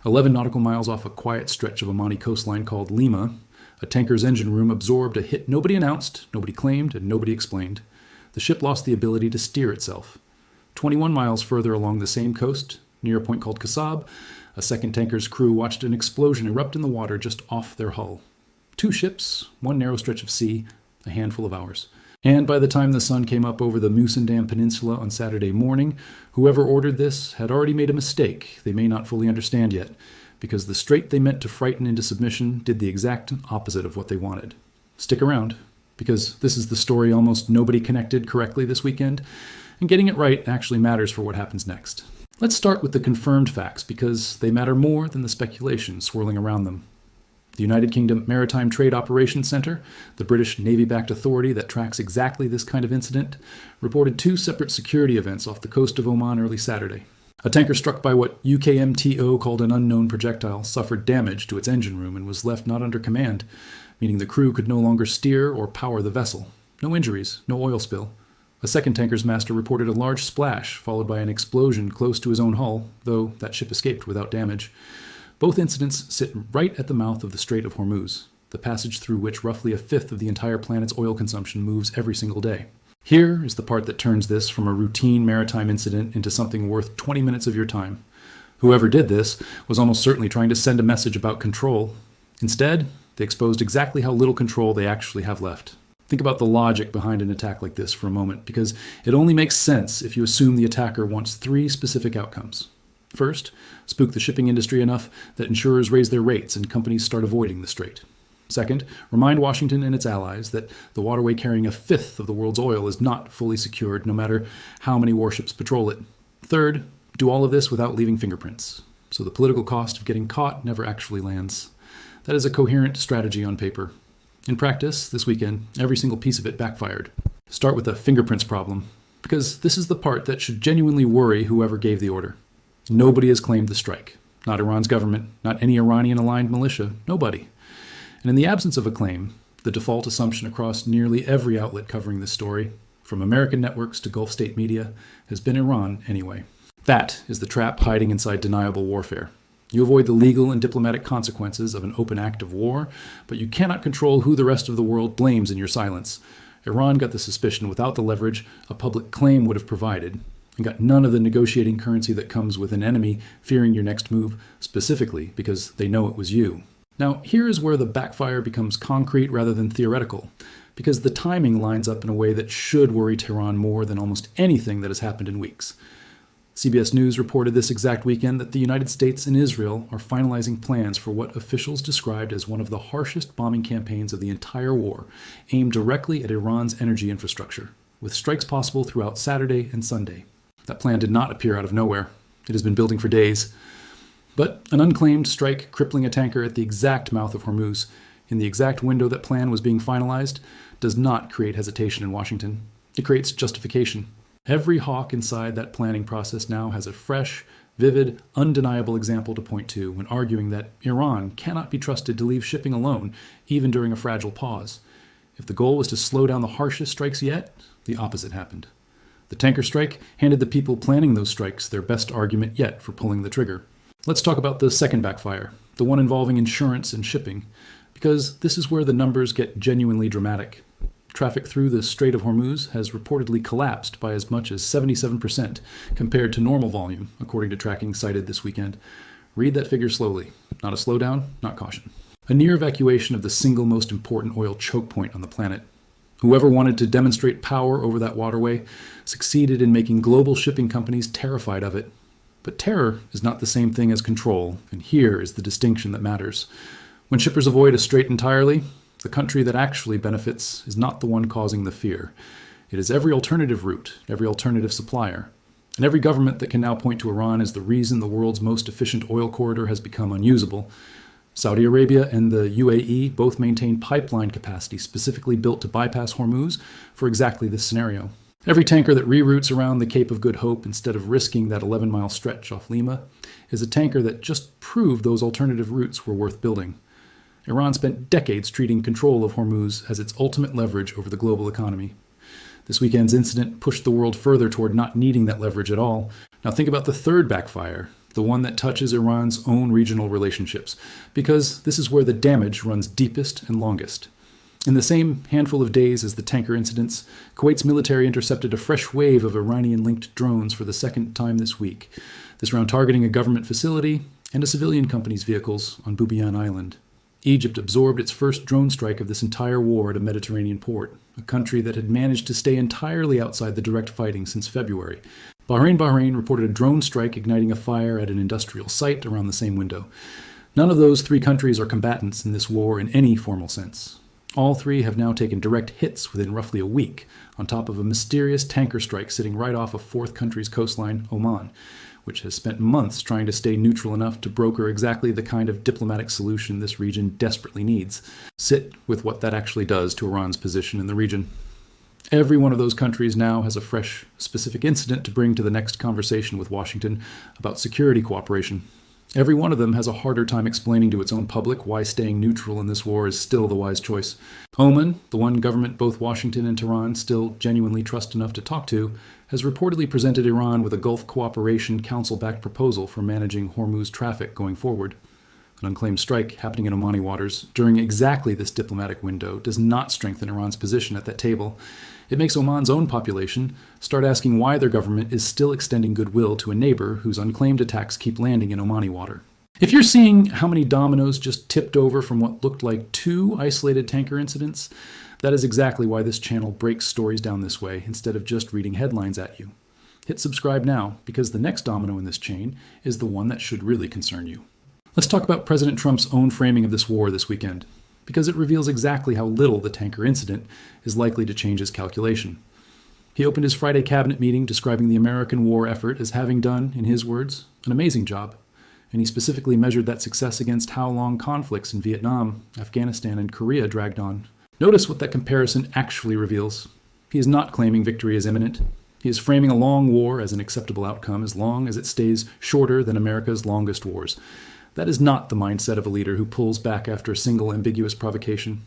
11 nautical miles off a quiet stretch of Omani coastline called Lima, a tanker's engine room absorbed a hit nobody announced, nobody claimed, and nobody explained. The ship lost the ability to steer itself. 21 miles further along the same coast, near a point called Kasab, a second tanker's crew watched an explosion erupt in the water just off their hull. 2 ships, 1 narrow stretch of sea, a handful of hours. And by the time the sun came up over the Musandam Peninsula on Saturday morning, whoever ordered this had already made a mistake they may not fully understand yet, because the strait they meant to frighten into submission did the exact opposite of what they wanted. Stick around, because this is the story almost nobody connected correctly this weekend, and getting it right actually matters for what happens next. Let's start with the confirmed facts, because they matter more than the speculation swirling around them. The United Kingdom Maritime Trade Operations Centre, the British Navy-backed authority that tracks exactly this kind of incident, reported 2 separate security events off the coast of Oman early Saturday. A tanker struck by what UKMTO called an unknown projectile suffered damage to its engine room and was left not under command, meaning the crew could no longer steer or power the vessel. No injuries, no oil spill. A second tanker's master reported a large splash, followed by an explosion close to his own hull, though that ship escaped without damage. Both incidents sit right at the mouth of the Strait of Hormuz, the passage through which roughly a fifth of the entire planet's oil consumption moves every single day. Here is the part that turns this from a routine maritime incident into something worth 20 minutes of your time. Whoever did this was almost certainly trying to send a message about control. Instead, they exposed exactly how little control they actually have left. Think about the logic behind an attack like this for a moment, because it only makes sense if you assume the attacker wants 3 specific outcomes. First, spook the shipping industry enough that insurers raise their rates and companies start avoiding the strait. Second, remind Washington and its allies that the waterway carrying a fifth of the world's oil is not fully secured, no matter how many warships patrol it. Third, do all of this without leaving fingerprints, so the political cost of getting caught never actually lands. That is a coherent strategy on paper. In practice, this weekend, every single piece of it backfired. Start with the fingerprints problem, because this is the part that should genuinely worry whoever gave the order. Nobody has claimed the strike. Not Iran's government, not any Iranian-aligned militia, nobody. And in the absence of a claim, the default assumption across nearly every outlet covering this story, from American networks to Gulf state media, has been Iran anyway. That is the trap hiding inside deniable warfare. You avoid the legal and diplomatic consequences of an open act of war, but you cannot control who the rest of the world blames in your silence. Iran got the suspicion without the leverage a public claim would have provided, and got none of the negotiating currency that comes with an enemy fearing your next move, specifically because they know it was you. Now, here is where the backfire becomes concrete rather than theoretical, because the timing lines up in a way that should worry Tehran more than almost anything that has happened in weeks. CBS News reported this exact weekend that the United States and Israel are finalizing plans for what officials described as one of the harshest bombing campaigns of the entire war, aimed directly at Iran's energy infrastructure, with strikes possible throughout Saturday and Sunday. That plan did not appear out of nowhere. It has been building for days. But an unclaimed strike crippling a tanker at the exact mouth of Hormuz, in the exact window that plan was being finalized, does not create hesitation in Washington. It creates justification. Every hawk inside that planning process now has a fresh, vivid, undeniable example to point to when arguing that Iran cannot be trusted to leave shipping alone, even during a fragile pause. If the goal was to slow down the harshest strikes yet, the opposite happened. The tanker strike handed the people planning those strikes their best argument yet for pulling the trigger. Let's talk about the second backfire, the one involving insurance and shipping, because this is where the numbers get genuinely dramatic. Traffic through the Strait of Hormuz has reportedly collapsed by as much as 77% compared to normal volume, according to tracking cited this weekend. Read that figure slowly. Not a slowdown, not caution. A near evacuation of the single most important oil choke point on the planet. Whoever wanted to demonstrate power over that waterway succeeded in making global shipping companies terrified of it. But terror is not the same thing as control, and here is the distinction that matters. When shippers avoid a strait entirely, the country that actually benefits is not the one causing the fear. It is every alternative route, every alternative supplier. And every government that can now point to Iran as the reason the world's most efficient oil corridor has become unusable. Saudi Arabia and the UAE both maintain pipeline capacity specifically built to bypass Hormuz for exactly this scenario. Every tanker that reroutes around the Cape of Good Hope instead of risking that 11-mile stretch off Lima is a tanker that just proved those alternative routes were worth building. Iran spent decades treating control of Hormuz as its ultimate leverage over the global economy. This weekend's incident pushed the world further toward not needing that leverage at all. Now think about the third backfire, the one that touches Iran's own regional relationships, because this is where the damage runs deepest and longest. In the same handful of days as the tanker incidents, Kuwait's military intercepted a fresh wave of Iranian-linked drones for the second time this week, this round targeting a government facility and a civilian company's vehicles on Bubiyan Island. Egypt absorbed its first drone strike of this entire war at a Mediterranean port, a country that had managed to stay entirely outside the direct fighting since February. Bahrain reported a drone strike igniting a fire at an industrial site around the same window. None of those three countries are combatants in this war in any formal sense. All three have now taken direct hits within roughly a week, on top of a mysterious tanker strike sitting right off a fourth country's coastline, Oman, which has spent months trying to stay neutral enough to broker exactly the kind of diplomatic solution this region desperately needs. Sit with what that actually does to Iran's position in the region. Every one of those countries now has a fresh, specific incident to bring to the next conversation with Washington about security cooperation. Every one of them has a harder time explaining to its own public why staying neutral in this war is still the wise choice. Oman, the one government both Washington and Tehran still genuinely trust enough to talk to, has reportedly presented Iran with a Gulf Cooperation Council-backed proposal for managing Hormuz traffic going forward. An unclaimed strike happening in Omani waters during exactly this diplomatic window does not strengthen Iran's position at that table. It makes Oman's own population start asking why their government is still extending goodwill to a neighbor whose unclaimed attacks keep landing in Omani water. If you're seeing how many dominoes just tipped over from what looked like two isolated tanker incidents, that is exactly why this channel breaks stories down this way instead of just reading headlines at you. Hit subscribe now, because the next domino in this chain is the one that should really concern you. Let's talk about President Trump's own framing of this war this weekend, because it reveals exactly how little the tanker incident is likely to change his calculation. He opened his Friday cabinet meeting describing the American war effort as having done, in his words, an amazing job, and he specifically measured that success against how long conflicts in Vietnam, Afghanistan, and Korea dragged on. Notice what that comparison actually reveals. He is not claiming victory is imminent. He is framing a long war as an acceptable outcome as long as it stays shorter than America's longest wars. That is not the mindset of a leader who pulls back after a single ambiguous provocation.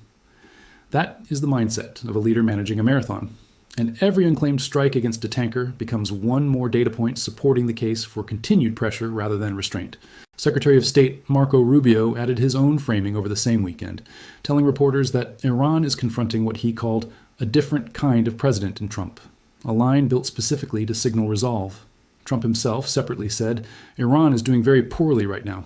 That is the mindset of a leader managing a marathon. And every unclaimed strike against a tanker becomes one more data point supporting the case for continued pressure rather than restraint. Secretary of State Marco Rubio added his own framing over the same weekend, telling reporters that Iran is confronting what he called a different kind of president in Trump, a line built specifically to signal resolve. Trump himself separately said, Iran is doing very poorly right now.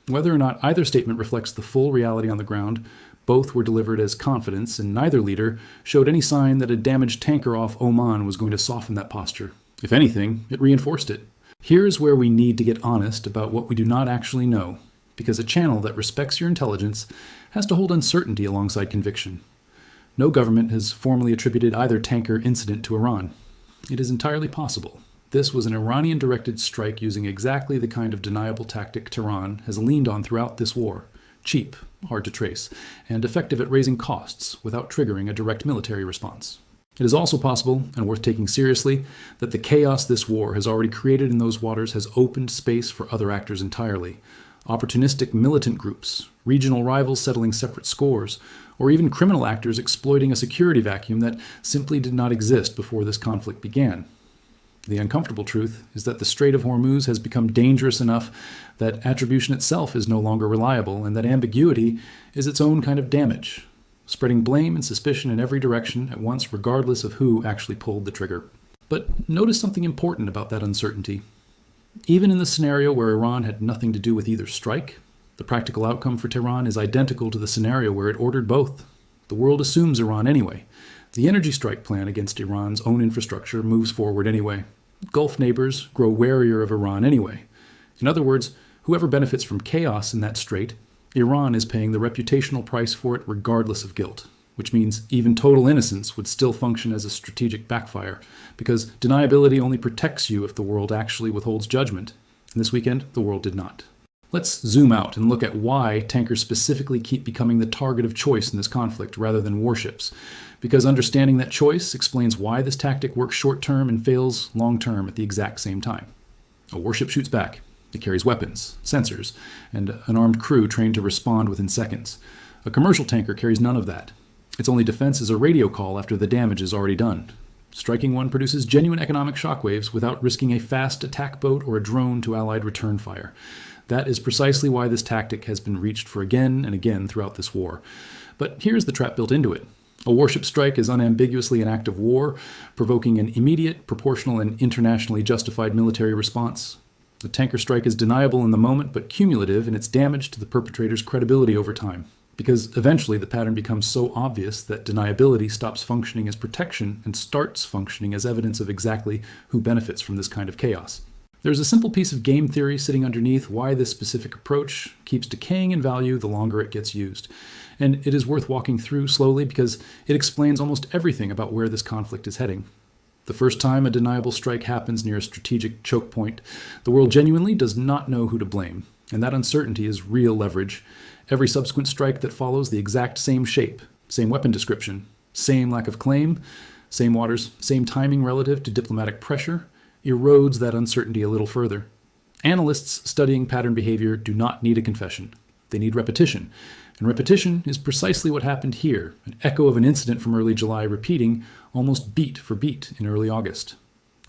Whether or not either statement reflects the full reality on the ground, both were delivered as confidence, and neither leader showed any sign that a damaged tanker off Oman was going to soften that posture. If anything, it reinforced it. Here's where we need to get honest about what we do not actually know, because a channel that respects your intelligence has to hold uncertainty alongside conviction. No government has formally attributed either tanker incident to Iran. It is entirely possible this was an Iranian-directed strike using exactly the kind of deniable tactic Tehran has leaned on throughout this war. Cheap, hard to trace, and effective at raising costs without triggering a direct military response. It is also possible, and worth taking seriously, that the chaos this war has already created in those waters has opened space for other actors entirely. Opportunistic militant groups, regional rivals settling separate scores, or even criminal actors exploiting a security vacuum that simply did not exist before this conflict began. The uncomfortable truth is that the Strait of Hormuz has become dangerous enough that attribution itself is no longer reliable, and that ambiguity is its own kind of damage, spreading blame and suspicion in every direction at once regardless of who actually pulled the trigger. But notice something important about that uncertainty. Even in the scenario where Iran had nothing to do with either strike, the practical outcome for Tehran is identical to the scenario where it ordered both. The world assumes Iran anyway. The energy strike plan against Iran's own infrastructure moves forward anyway. Gulf neighbors grow warier of Iran anyway. In other words, whoever benefits from chaos in that strait, Iran is paying the reputational price for it regardless of guilt, which means even total innocence would still function as a strategic backfire, because deniability only protects you if the world actually withholds judgment. And this weekend, the world did not. Let's zoom out and look at why tankers specifically keep becoming the target of choice in this conflict rather than warships, because understanding that choice explains why this tactic works short-term and fails long-term at the exact same time. A warship shoots back. It carries weapons, sensors, and an armed crew trained to respond within seconds. A commercial tanker carries none of that. Its only defense is a radio call after the damage is already done. Striking one produces genuine economic shockwaves without risking a fast attack boat or a drone to Allied return fire. That is precisely why this tactic has been reached for again and again throughout this war. But here's the trap built into it. A warship strike is unambiguously an act of war, provoking an immediate, proportional, and internationally justified military response. The tanker strike is deniable in the moment, but cumulative in its damage to the perpetrator's credibility over time. Because eventually the pattern becomes so obvious that deniability stops functioning as protection and starts functioning as evidence of exactly who benefits from this kind of chaos. There's a simple piece of game theory sitting underneath why this specific approach keeps decaying in value the longer it gets used. And it is worth walking through slowly because it explains almost everything about where this conflict is heading. The first time a deniable strike happens near a strategic choke point, the world genuinely does not know who to blame, and that uncertainty is real leverage. Every subsequent strike that follows the exact same shape, same weapon description, same lack of claim, same waters, same timing relative to diplomatic pressure, erodes that uncertainty a little further. Analysts studying pattern behavior do not need a confession. They need repetition. And repetition is precisely what happened here, an echo of an incident from early July repeating almost beat for beat in early August.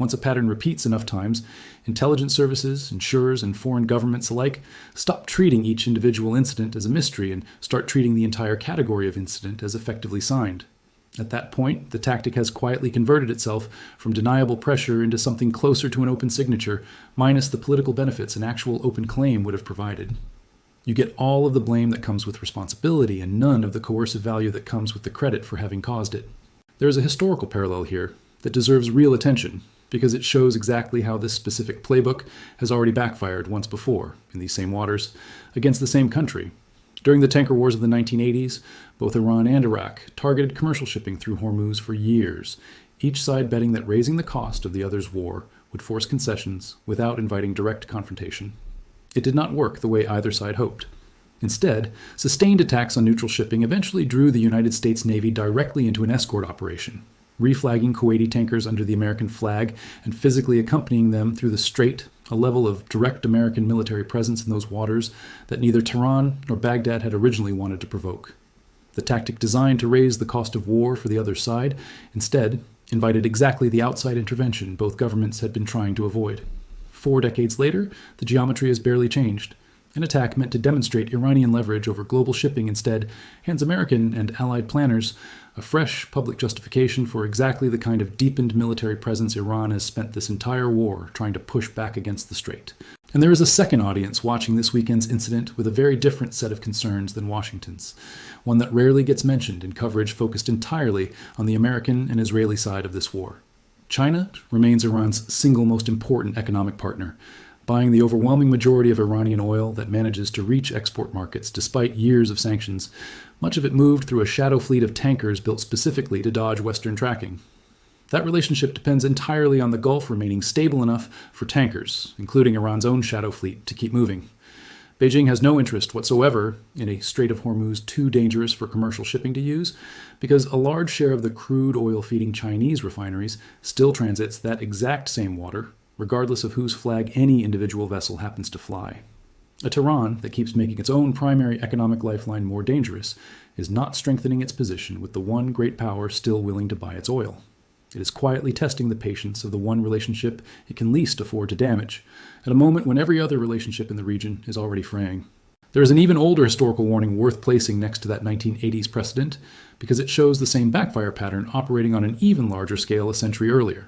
Once a pattern repeats enough times, intelligence services, insurers, and foreign governments alike stop treating each individual incident as a mystery and start treating the entire category of incident as effectively signed. At that point, the tactic has quietly converted itself from deniable pressure into something closer to an open signature, minus the political benefits an actual open claim would have provided. You get all of the blame that comes with responsibility and none of the coercive value that comes with the credit for having caused it. There is a historical parallel here that deserves real attention because it shows exactly how this specific playbook has already backfired once before, in these same waters, against the same country. During the tanker wars of the 1980s, both Iran and Iraq targeted commercial shipping through Hormuz for years, each side betting that raising the cost of the other's war would force concessions without inviting direct confrontation. It did not work the way either side hoped. Instead, sustained attacks on neutral shipping eventually drew the United States Navy directly into an escort operation, reflagging Kuwaiti tankers under the American flag and physically accompanying them through the Strait, a level of direct American military presence in those waters that neither Tehran nor Baghdad had originally wanted to provoke. The tactic designed to raise the cost of war for the other side, instead, invited exactly the outside intervention both governments had been trying to avoid. 4 decades later, the geometry has barely changed. An attack meant to demonstrate Iranian leverage over global shipping instead hands American and Allied planners a fresh public justification for exactly the kind of deepened military presence Iran has spent this entire war trying to push back against the Strait. And there is a second audience watching this weekend's incident with a very different set of concerns than Washington's, one that rarely gets mentioned in coverage focused entirely on the American and Israeli side of this war. China remains Iran's single most important economic partner, buying the overwhelming majority of Iranian oil that manages to reach export markets despite years of sanctions, much of it moved through a shadow fleet of tankers built specifically to dodge Western tracking. That relationship depends entirely on the Gulf remaining stable enough for tankers, including Iran's own shadow fleet, to keep moving. Beijing has no interest whatsoever in a Strait of Hormuz too dangerous for commercial shipping to use, because a large share of the crude oil feeding Chinese refineries still transits that exact same water, regardless of whose flag any individual vessel happens to fly. A Tehran that keeps making its own primary economic lifeline more dangerous is not strengthening its position with the one great power still willing to buy its oil. It is quietly testing the patience of the one relationship it can least afford to damage, at a moment when every other relationship in the region is already fraying. There is an even older historical warning worth placing next to that 1980s precedent, because it shows the same backfire pattern operating on an even larger scale a century earlier.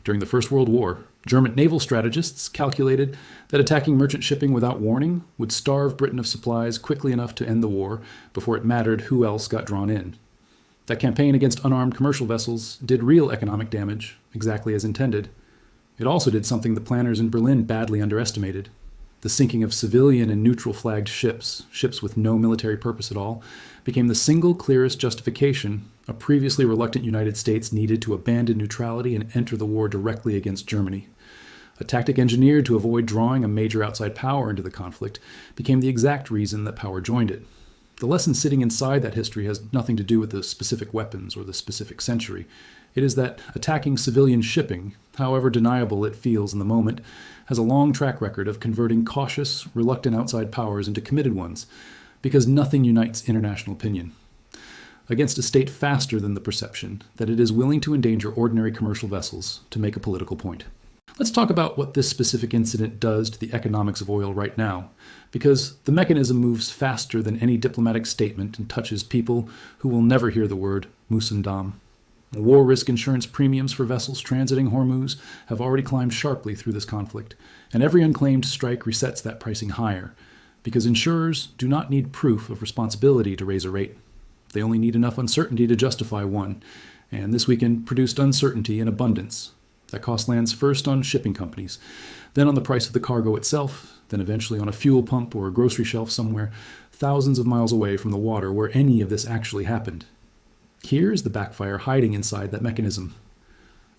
During the First World War, German naval strategists calculated that attacking merchant shipping without warning would starve Britain of supplies quickly enough to end the war before it mattered who else got drawn in. That campaign against unarmed commercial vessels did real economic damage, exactly as intended. It also did something the planners in Berlin badly underestimated. The sinking of civilian and neutral-flagged ships, ships with no military purpose at all, became the single clearest justification a previously reluctant United States needed to abandon neutrality and enter the war directly against Germany. A tactic engineered to avoid drawing a major outside power into the conflict became the exact reason that power joined it. The lesson sitting inside that history has nothing to do with the specific weapons or the specific century. It is that attacking civilian shipping, however deniable it feels in the moment, has a long track record of converting cautious, reluctant outside powers into committed ones, because nothing unites international opinion. against a state faster than the perception that it is willing to endanger ordinary commercial vessels to make a political point. Let's talk about what this specific incident does to the economics of oil right now, because the mechanism moves faster than any diplomatic statement and touches people who will never hear the word Musandam. War risk insurance premiums for vessels transiting Hormuz have already climbed sharply through this conflict, and every unclaimed strike resets that pricing higher, because insurers do not need proof of responsibility to raise a rate. They only need enough uncertainty to justify one, and this weekend produced uncertainty in abundance. That cost lands first on shipping companies, then on the price of the cargo itself, then eventually on a fuel pump or a grocery shelf somewhere thousands of miles away from the water where any of this actually happened. Here is the backfire hiding inside that mechanism.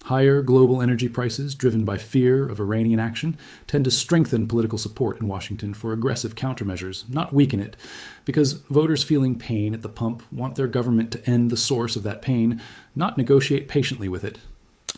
Higher global energy prices, driven by fear of Iranian action, tend to strengthen political support in Washington for aggressive countermeasures, not weaken it, because voters feeling pain at the pump want their government to end the source of that pain, not negotiate patiently with it.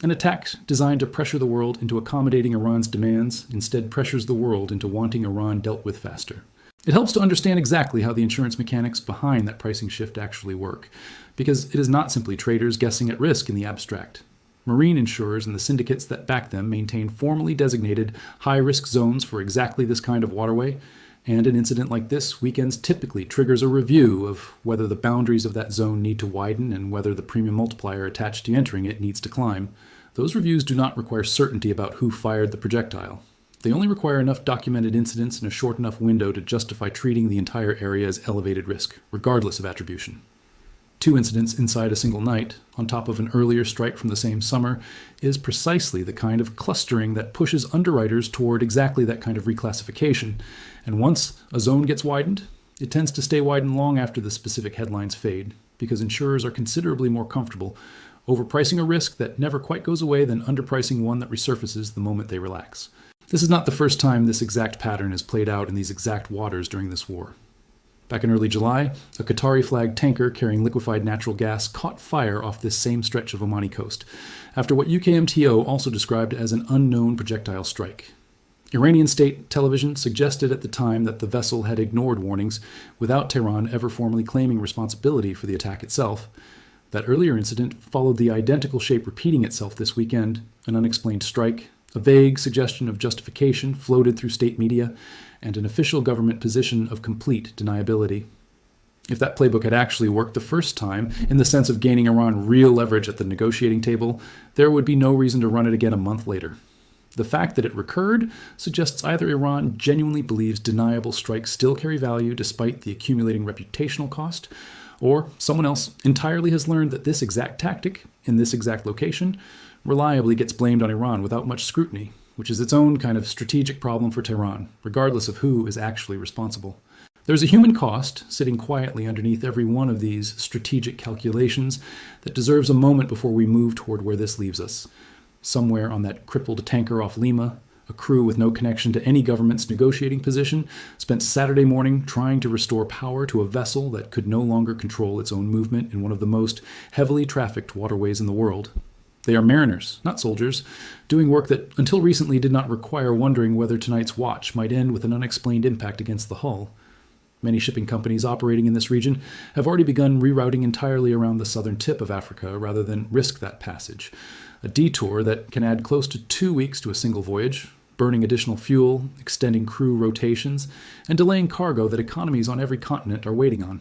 An attack designed to pressure the world into accommodating Iran's demands instead pressures the world into wanting Iran dealt with faster. It helps to understand exactly how the insurance mechanics behind that pricing shift actually work, because it is not simply traders guessing at risk in the abstract. Marine insurers and the syndicates that back them maintain formally designated high-risk zones for exactly this kind of waterway, and an incident like this weekends typically triggers a review of whether the boundaries of that zone need to widen and whether the premium multiplier attached to entering it needs to climb. Those reviews do not require certainty about who fired the projectile. They only require enough documented incidents in a short enough window to justify treating the entire area as elevated risk, regardless of attribution. 2 incidents inside a single night, on top of an earlier strike from the same summer, is precisely the kind of clustering that pushes underwriters toward exactly that kind of reclassification. And once a zone gets widened, it tends to stay widened long after the specific headlines fade, because insurers are considerably more comfortable overpricing a risk that never quite goes away than underpricing one that resurfaces the moment they relax. This is not the first time this exact pattern has played out in these exact waters during this war. Back in early July, a Qatari-flagged tanker carrying liquefied natural gas caught fire off this same stretch of Omani coast, after what UKMTO also described as an unknown projectile strike. Iranian state television suggested at the time that the vessel had ignored warnings, without Tehran ever formally claiming responsibility for the attack itself. That earlier incident followed the identical shape repeating itself this weekend, an unexplained strike, a vague suggestion of justification floated through state media, and an official government position of complete deniability. If that playbook had actually worked the first time, in the sense of gaining Iran real leverage at the negotiating table, there would be no reason to run it again a month later. The fact that it recurred suggests either Iran genuinely believes deniable strikes still carry value despite the accumulating reputational cost, or someone else entirely has learned that this exact tactic, in this exact location, reliably gets blamed on Iran without much scrutiny, which is its own kind of strategic problem for Tehran, regardless of who is actually responsible. There's a human cost sitting quietly underneath every one of these strategic calculations that deserves a moment before we move toward where this leaves us. Somewhere on that crippled tanker off Lima, a crew with no connection to any government's negotiating position spent Saturday morning trying to restore power to a vessel that could no longer control its own movement in one of the most heavily trafficked waterways in the world. They are mariners, not soldiers, doing work that until recently did not require wondering whether tonight's watch might end with an unexplained impact against the hull. Many shipping companies operating in this region have already begun rerouting entirely around the southern tip of Africa rather than risk that passage, a detour that can add close to 2 weeks to a single voyage, burning additional fuel, extending crew rotations, and delaying cargo that economies on every continent are waiting on.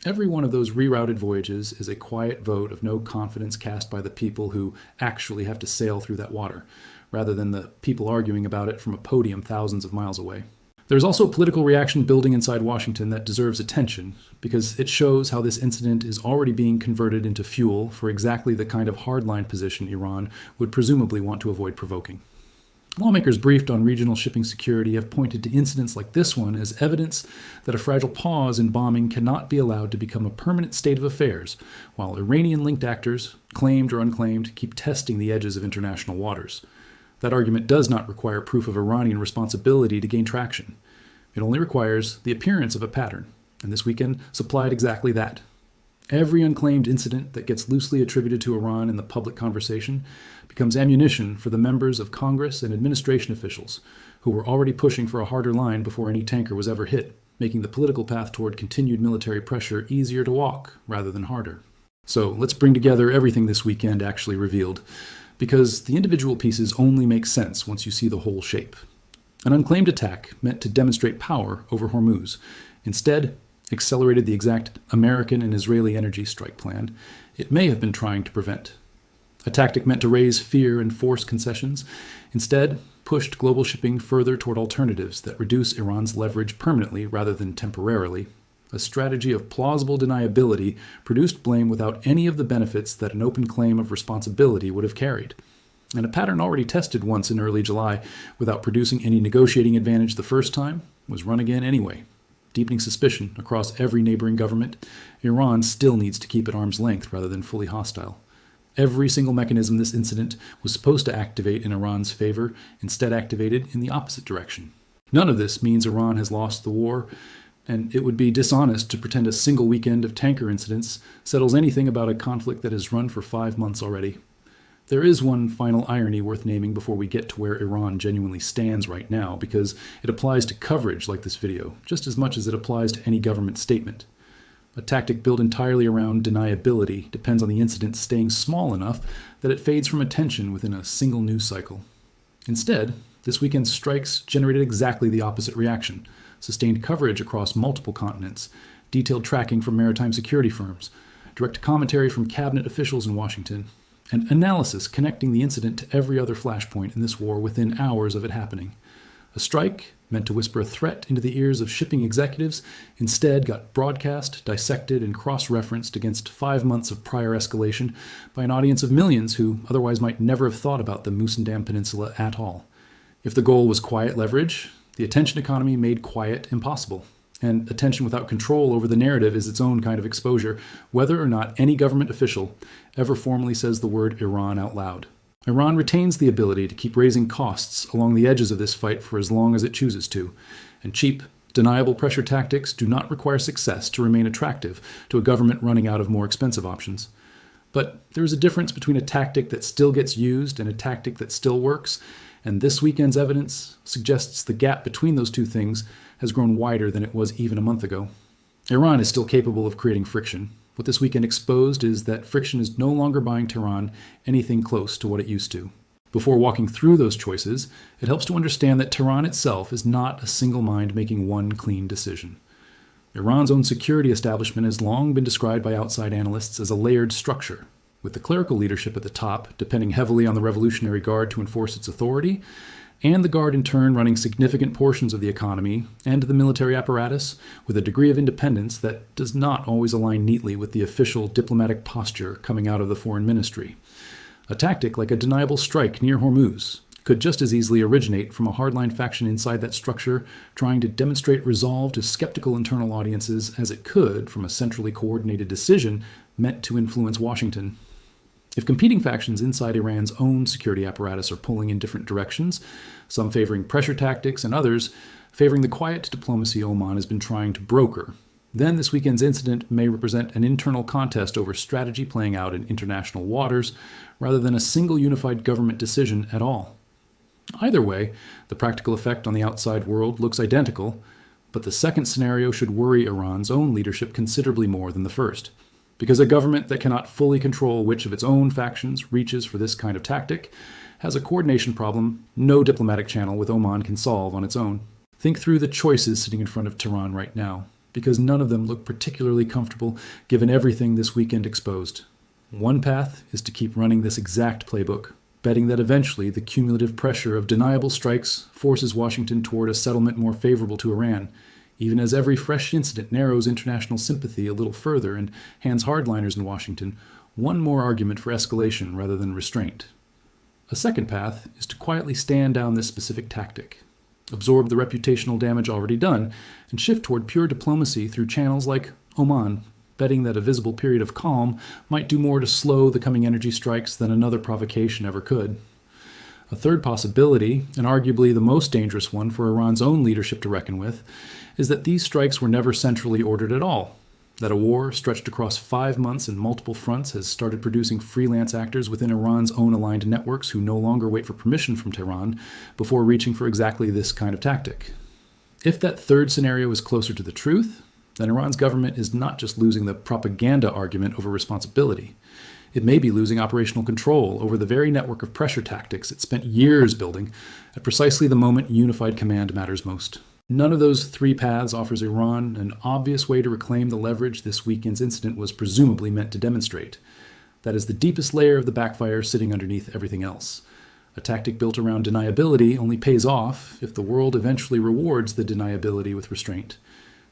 Every one of those rerouted voyages is a quiet vote of no confidence cast by the people who actually have to sail through that water, rather than the people arguing about it from a podium thousands of miles away. There's also a political reaction building inside Washington that deserves attention, because it shows how this incident is already being converted into fuel for exactly the kind of hardline position Iran would presumably want to avoid provoking. Lawmakers briefed on regional shipping security have pointed to incidents like this one as evidence that a fragile pause in bombing cannot be allowed to become a permanent state of affairs, while Iranian-linked actors, claimed or unclaimed, keep testing the edges of international waters. That argument does not require proof of Iranian responsibility to gain traction. It only requires the appearance of a pattern, and this weekend supplied exactly that. Every unclaimed incident that gets loosely attributed to Iran in the public conversation becomes ammunition for the members of Congress and administration officials who were already pushing for a harder line before any tanker was ever hit. making the political path toward continued military pressure easier to walk rather than harder. So let's bring together everything this weekend actually revealed, because the individual pieces only make sense once you see the whole shape. An unclaimed attack meant to demonstrate power over Hormuz instead accelerated the exact American and Israeli energy strike plan it may have been trying to prevent. A tactic meant to raise fear and force concessions instead pushed global shipping further toward alternatives that reduce Iran's leverage permanently rather than temporarily. A strategy of plausible deniability produced blame without any of the benefits that an open claim of responsibility would have carried. And a pattern already tested once in early July without producing any negotiating advantage the first time was run again anyway. Deepening suspicion across every neighboring government, Iran still needs to keep at arm's length rather than fully hostile. Every single mechanism this incident was supposed to activate in Iran's favor instead activated in the opposite direction. None of this means Iran has lost the war, and it would be dishonest to pretend a single weekend of tanker incidents settles anything about a conflict that has run for 5 months already. There is one final irony worth naming before we get to where Iran genuinely stands right now, because it applies to coverage like this video, just as much as it applies to any government statement. A tactic built entirely around deniability depends on the incident staying small enough that it fades from attention within a single news cycle. Instead, this weekend's strikes generated exactly the opposite reaction: sustained coverage across multiple continents, detailed tracking from maritime security firms, direct commentary from cabinet officials in Washington, and analysis connecting the incident to every other flashpoint in this war within hours of it happening. A strike, meant to whisper a threat into the ears of shipping executives, instead got broadcast, dissected, and cross-referenced against 5 months of prior escalation by an audience of millions who otherwise might never have thought about the Musandam Peninsula at all. If the goal was quiet leverage, the attention economy made quiet impossible. And attention without control over the narrative is its own kind of exposure, whether or not any government official ever formally says the word Iran out loud. Iran retains the ability to keep raising costs along the edges of this fight for as long as it chooses to, and cheap, deniable pressure tactics do not require success to remain attractive to a government running out of more expensive options. But there is a difference between a tactic that still gets used and a tactic that still works, and this weekend's evidence suggests the gap between those two things has grown wider than it was even a month ago. Iran is still capable of creating friction. What this weekend exposed is that friction is no longer buying Tehran anything close to what it used to. Before walking through those choices, it helps to understand that Tehran itself is not a single mind making one clean decision. Iran's own security establishment has long been described by outside analysts as a layered structure, with the clerical leadership at the top depending heavily on the Revolutionary Guard to enforce its authority, and the Guard in turn running significant portions of the economy and the military apparatus with a degree of independence that does not always align neatly with the official diplomatic posture coming out of the foreign ministry. A tactic like a deniable strike near Hormuz could just as easily originate from a hardline faction inside that structure trying to demonstrate resolve to skeptical internal audiences as it could from a centrally coordinated decision meant to influence Washington. If competing factions inside Iran's own security apparatus are pulling in different directions, some favoring pressure tactics and others favoring the quiet diplomacy Oman has been trying to broker, then this weekend's incident may represent an internal contest over strategy playing out in international waters rather than a single unified government decision at all. Either way, the practical effect on the outside world looks identical, but the second scenario should worry Iran's own leadership considerably more than the first. Because a government that cannot fully control which of its own factions reaches for this kind of tactic has a coordination problem no diplomatic channel with Oman can solve on its own. Think through the choices sitting in front of Tehran right now, because none of them look particularly comfortable given everything this weekend exposed. One path is to keep running this exact playbook, betting that eventually the cumulative pressure of deniable strikes forces Washington toward a settlement more favorable to Iran, even as every fresh incident narrows international sympathy a little further and hands hardliners in Washington one more argument for escalation rather than restraint. A second path is to quietly stand down this specific tactic, absorb the reputational damage already done, and shift toward pure diplomacy through channels like Oman, betting that a visible period of calm might do more to slow the coming energy strikes than another provocation ever could. A third possibility, and arguably the most dangerous one for Iran's own leadership to reckon with, is that these strikes were never centrally ordered at all, that a war stretched across 5 months and multiple fronts has started producing freelance actors within Iran's own aligned networks who no longer wait for permission from Tehran before reaching for exactly this kind of tactic. If that third scenario is closer to the truth, then Iran's government is not just losing the propaganda argument over responsibility. It may be losing operational control over the very network of pressure tactics it spent years building at precisely the moment unified command matters most. None of those three paths offers Iran an obvious way to reclaim the leverage this weekend's incident was presumably meant to demonstrate. That is the deepest layer of the backfire sitting underneath everything else. A tactic built around deniability only pays off if the world eventually rewards the deniability with restraint.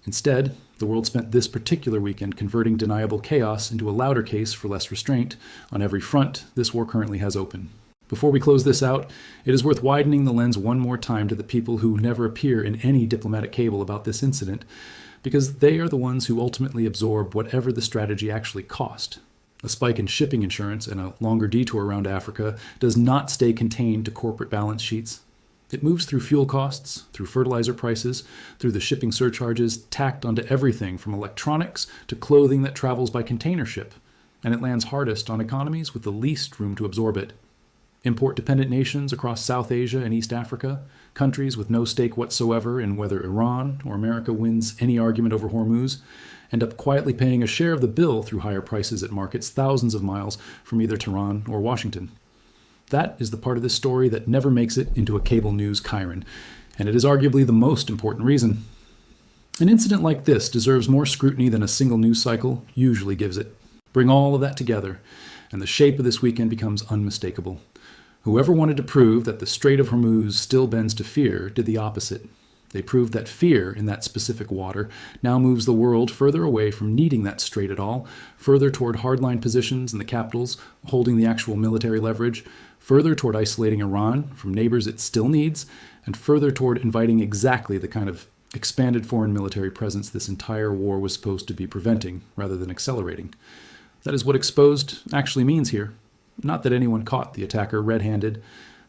Instead, the world spent this particular weekend converting deniable chaos into a louder case for less restraint on every front this war currently has open. Before we close this out, it is worth widening the lens one more time to the people who never appear in any diplomatic cable about this incident, because they are the ones who ultimately absorb whatever the strategy actually cost. A spike in shipping insurance and a longer detour around Africa does not stay contained to corporate balance sheets. It moves through fuel costs, through fertilizer prices, through the shipping surcharges tacked onto everything from electronics to clothing that travels by container ship, and it lands hardest on economies with the least room to absorb it. Import-dependent nations across South Asia and East Africa, countries with no stake whatsoever in whether Iran or America wins any argument over Hormuz, end up quietly paying a share of the bill through higher prices at markets thousands of miles from either Tehran or Washington. That is the part of this story that never makes it into a cable news chyron, and it is arguably the most important reason. An incident like this deserves more scrutiny than a single news cycle usually gives it. Bring all of that together, and the shape of this weekend becomes unmistakable. Whoever wanted to prove that the Strait of Hormuz still bends to fear did the opposite. They proved that fear in that specific water now moves the world further away from needing that strait at all, further toward hardline positions in the capitals holding the actual military leverage, further toward isolating Iran from neighbors it still needs, and further toward inviting exactly the kind of expanded foreign military presence this entire war was supposed to be preventing rather than accelerating. That is what exposed actually means here. Not that anyone caught the attacker red-handed,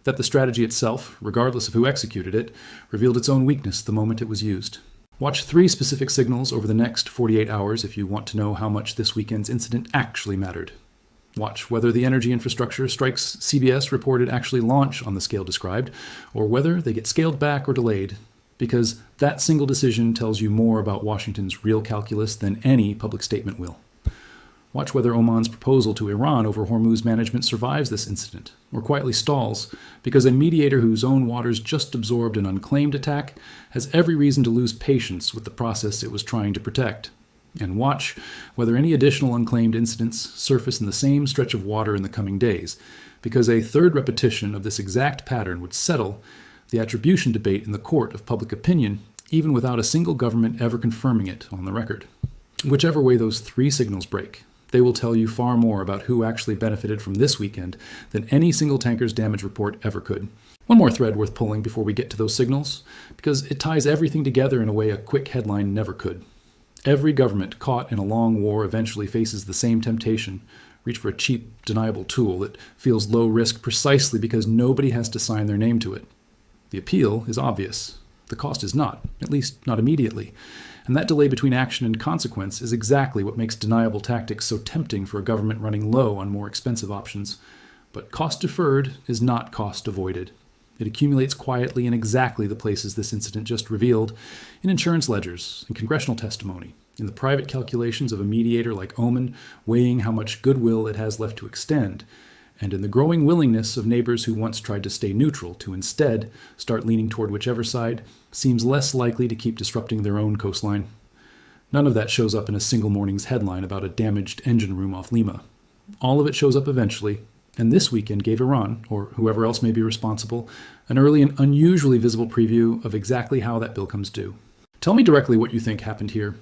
that the strategy itself, regardless of who executed it, revealed its own weakness the moment it was used. Watch 3 specific signals over the next 48 hours if you want to know how much this weekend's incident actually mattered. Watch whether the energy infrastructure strikes CBS reported actually launch on the scale described, or whether they get scaled back or delayed, because that single decision tells you more about Washington's real calculus than any public statement will. Watch whether Oman's proposal to Iran over Hormuz management survives this incident, or quietly stalls, because a mediator whose own waters just absorbed an unclaimed attack has every reason to lose patience with the process it was trying to protect. And watch whether any additional unclaimed incidents surface in the same stretch of water in the coming days, because a third repetition of this exact pattern would settle the attribution debate in the court of public opinion, even without a single government ever confirming it on the record. Whichever way those 3 signals break, they will tell you far more about who actually benefited from this weekend than any single tanker's damage report ever could. One more thread worth pulling before we get to those signals, because it ties everything together in a way a quick headline never could. Every government caught in a long war eventually faces the same temptation: reach for a cheap, deniable tool that feels low risk precisely because nobody has to sign their name to it. The appeal is obvious. The cost is not, at least not immediately. And that delay between action and consequence is exactly what makes deniable tactics so tempting for a government running low on more expensive options. But cost deferred is not cost avoided. It accumulates quietly in exactly the places this incident just revealed: in insurance ledgers, in congressional testimony, in the private calculations of a mediator like Oman weighing how much goodwill it has left to extend, and in the growing willingness of neighbors who once tried to stay neutral to instead start leaning toward whichever side seems less likely to keep disrupting their own coastline. None of that shows up in a single morning's headline about a damaged engine room off Lima. All of it shows up eventually, and this weekend gave Iran, or whoever else may be responsible, an early and unusually visible preview of exactly how that bill comes due. Tell me directly what you think happened here.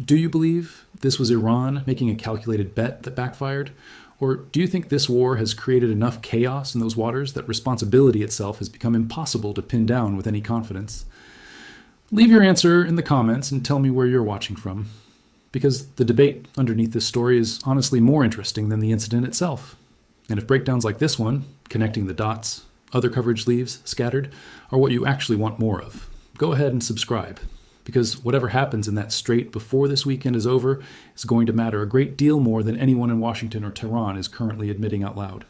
Do you believe this was Iran making a calculated bet that backfired? Or do you think this war has created enough chaos in those waters that responsibility itself has become impossible to pin down with any confidence? Leave your answer in the comments and tell me where you're watching from, because the debate underneath this story is honestly more interesting than the incident itself. And if breakdowns like this one, connecting the dots, other coverage leaves scattered, are what you actually want more of, go ahead and subscribe, because whatever happens in that strait before this weekend is over is going to matter a great deal more than anyone in Washington or Tehran is currently admitting out loud.